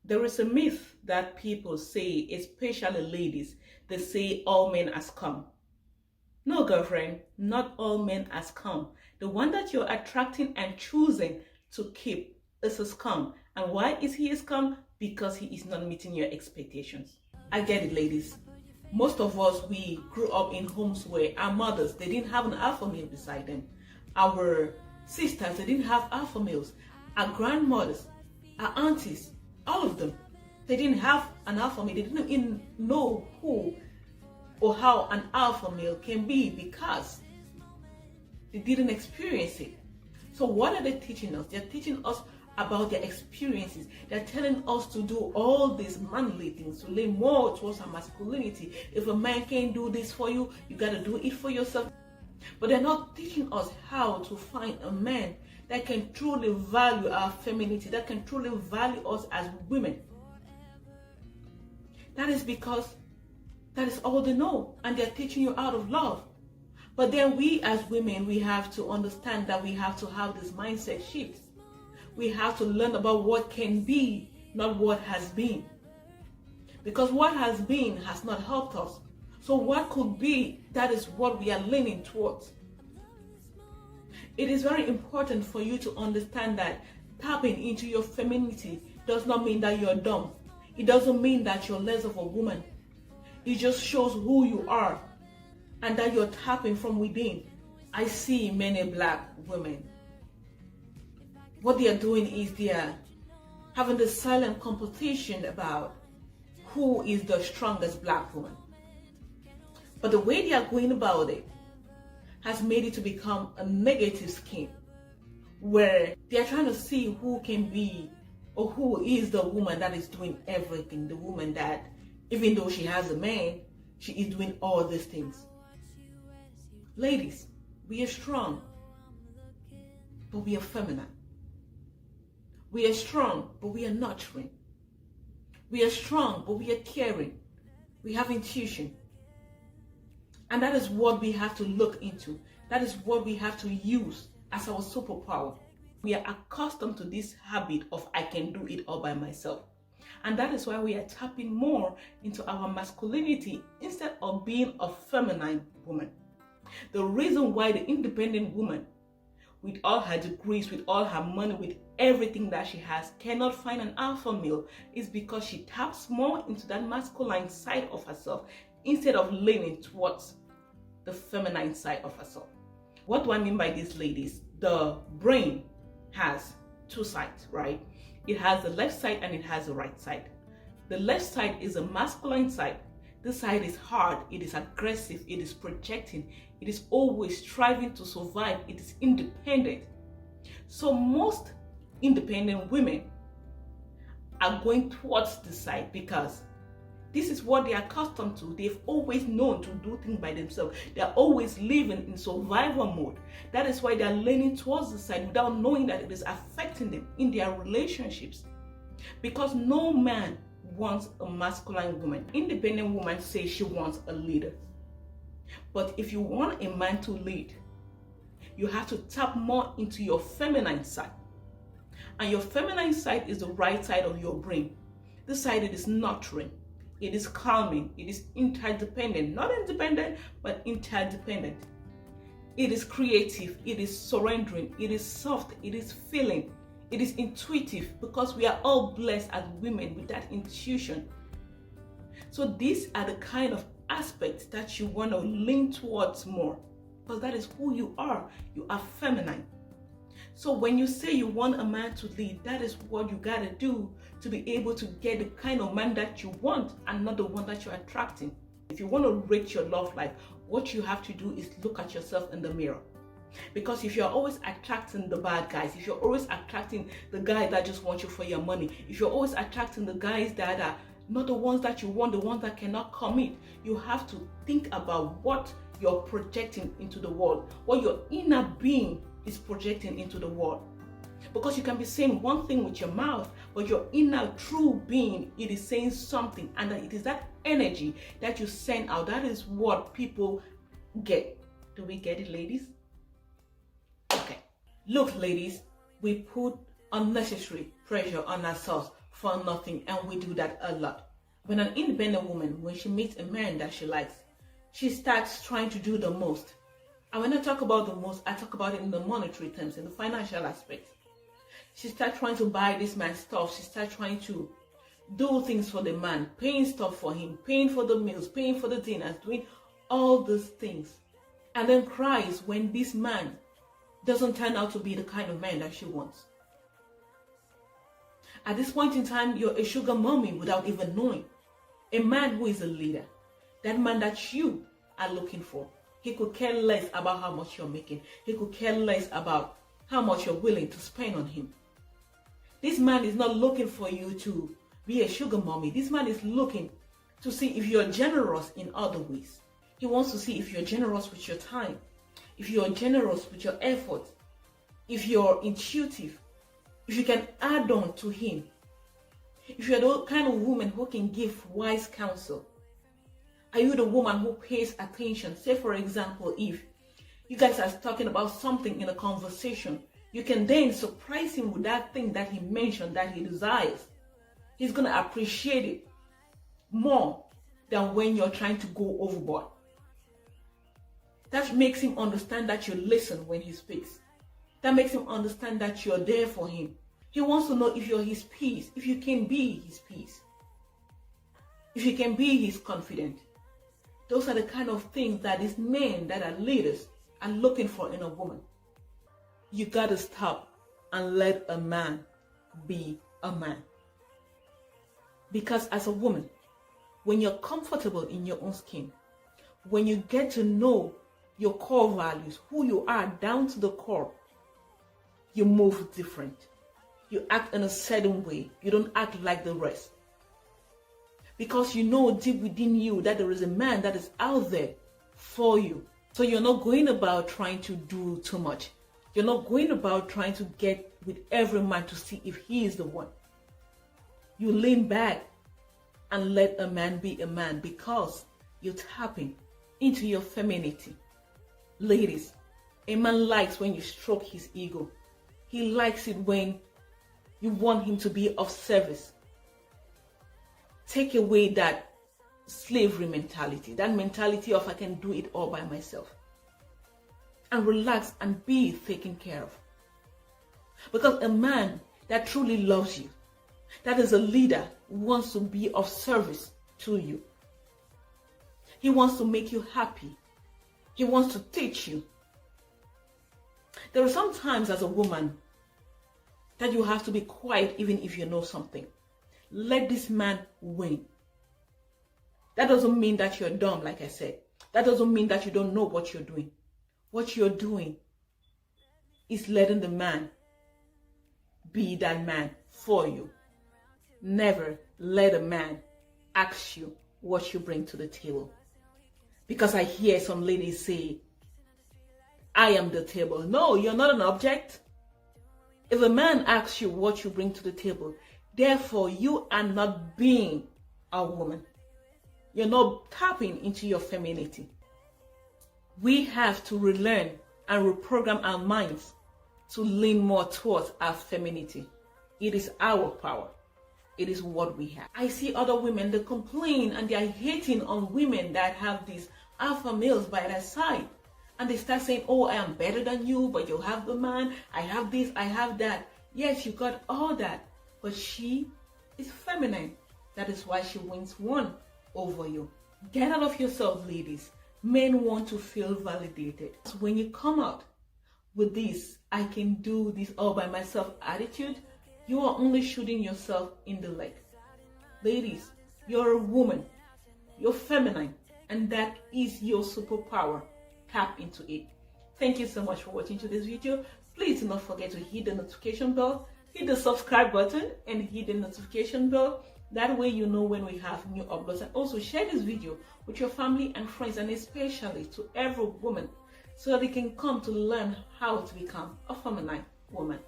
There is a myth that people say, especially ladies, they say all men has come. No, girlfriend, not all men has come. The one that you're attracting and choosing to keep is a scum. And why is he a scum? Because he is not meeting your expectations. I get it, ladies. Most of us, we grew up in homes where our mothers, they didn't have an alpha male beside them. Our sisters, they didn't have alpha males. Our grandmothers, our aunties, all of them, they didn't have an alpha male. They didn't even know who or how an alpha male can be because they didn't experience it. So what are they teaching us? They're teaching us about their experiences. They're telling us to do all these manly things, to lay more towards our masculinity. If a man can't do this for you, you got to do it for yourself. But they're not teaching us how to find a man that can truly value our femininity, that can truly value us as women. That is because that is all they know, and they're teaching you out of love. But then we as women, we have to understand that we have to have this mindset shift. We have to learn about what can be, not what has been. Because what has been has not helped us. So what could be, that is what we are leaning towards. It is very important for you to understand that tapping into your femininity does not mean that you're dumb. It doesn't mean that you're less of a woman. It just shows who you are and that you're tapping from within. I see many black women. What they are doing is they are having this silent competition about who is the strongest black woman. But the way they are going about it has made it to become a negative scheme where they are trying to see who can be or who is the woman that is doing everything. The woman that, even though she has a man, she is doing all these things. Ladies, we are strong, but we are feminine. We are strong, but we are nurturing. We are strong, but we are caring. We have intuition. And that is what we have to look into. That is what we have to use as our superpower. We are accustomed to this habit of I can do it all by myself. And that is why we are tapping more into our masculinity instead of being a feminine woman. The reason why the independent woman, with all her degrees, with all her money, with everything that she has, cannot find an alpha male is because she taps more into that masculine side of herself instead of leaning towards the feminine side of herself. What do I mean by this, ladies? The brain has two sides, right? It has the left side and it has the right side. The left side is a masculine side. This side is hard, it is aggressive, it is projecting, it is always striving to survive, it is independent. So most independent women are going towards this side because this is what they are accustomed to. They've always known to do things by themselves. They're always living in survival mode. That is why they're leaning towards the side without knowing that it is affecting them in their relationships. Because no man wants a masculine woman. Independent woman says she wants a leader. But if you want a man to lead, you have to tap more into your feminine side. And your feminine side is the right side of your brain. This side, it is nurturing. It is calming. It is interdependent. Not independent, but interdependent. It is creative. It is surrendering. It is soft. It is feeling. It is intuitive because we are all blessed as women with that intuition. So these are the kind of aspects that you want to lean towards more because that is who you are. You are feminine. So when you say you want a man to lead, that is what you got to do to be able to get the kind of man that you want and not the one that you're attracting. If you want to rate your love life, what you have to do is look at yourself in the mirror. Because if you're always attracting the bad guys, if you're always attracting the guy that just wants you for your money, if you're always attracting the guys that are not the ones that you want, the ones that cannot commit, you have to think about what you're projecting into the world, what your inner being is projecting into the world. Because you can be saying one thing with your mouth, but your inner true being, it is saying something, and it is that energy that you send out. That is what people get. Do we get it, ladies? Okay. Look, ladies, we put unnecessary pressure on ourselves for nothing, and we do that a lot. When an independent woman, when she meets a man that she likes, she starts trying to do the most. And when I talk about the most, I talk about it in the monetary terms, in the financial aspect. She starts trying to buy this man stuff. She starts trying to do things for the man, paying stuff for him, paying for the meals, paying for the dinners, doing all these things. And then cries when this man doesn't turn out to be the kind of man that she wants. At this point in time, you're a sugar mommy without even knowing. A man who is a leader, that man that you are looking for, he could care less about how much you're making. He could care less about how much you're willing to spend on him. This man is not looking for you to be a sugar mommy. This man is looking to see if you're generous in other ways. He wants to see if you're generous with your time, if you're generous with your effort, if you're intuitive, if you can add on to him, if you're the kind of woman who can give wise counsel. Are you the woman who pays attention? Say, for example, if you guys are talking about something in a conversation, you can then surprise him with that thing that he mentioned that he desires. He's going to appreciate it more than when you're trying to go overboard. That makes him understand that you listen when he speaks. That makes him understand that you're there for him. He wants to know if you're his peace, if you can be his peace, if you can be his confidant. Those are the kind of things that these men that are leaders are looking for in a woman. You gotta stop and let a man be a man. Because as a woman, when you're comfortable in your own skin, when you get to know your core values, who you are down to the core, you move different. You act in a certain way. You don't act like the rest. Because you know deep within you that there is a man that is out there for you. So you're not going about trying to do too much. You're not going about trying to get with every man to see if he is the one. You lean back and let a man be a man because you're tapping into your femininity. Ladies, a man likes when you stroke his ego. He likes it when you want him to be of service. Take away that slavery mentality, that mentality of I can do it all by myself. And relax and be taken care of. Because a man that truly loves you, that is a leader, wants to be of service to you. He wants to make you happy. He wants to teach you. There are some times as a woman that you have to be quiet even if you know something. Let this man win. That doesn't mean that you're dumb, like I said. That doesn't mean that you don't know what you're doing. What you're doing is letting the man be that man for you. Never let a man ask you what you bring to the table. Because I hear some ladies say, I am the table. No, you're not an object. If a man asks you what you bring to the table, therefore you are not being a woman. You're not tapping into your femininity. We have to relearn and reprogram our minds to lean more towards our femininity. It is our power. It is what we have. I see other women that complain and they are hating on women that have these alpha males by their side. And they start saying, oh, I am better than you, but you have the man. I have this, I have that. Yes, you got all that. But she is feminine. That is why she wins one over you. Get out of yourself, ladies. Men want to feel validated. So when you come out with this, I can do this all by myself attitude, you are only shooting yourself in the leg. Ladies, you're a woman. You're feminine. And that is your superpower. Tap into it. Thank you so much for watching today's video. Please do not forget to hit the notification bell, hit the subscribe button, and hit the notification bell. That way you know when we have new uploads. And also share this video with your family and friends, and especially to every woman, so that they can come to learn how to become a feminine woman.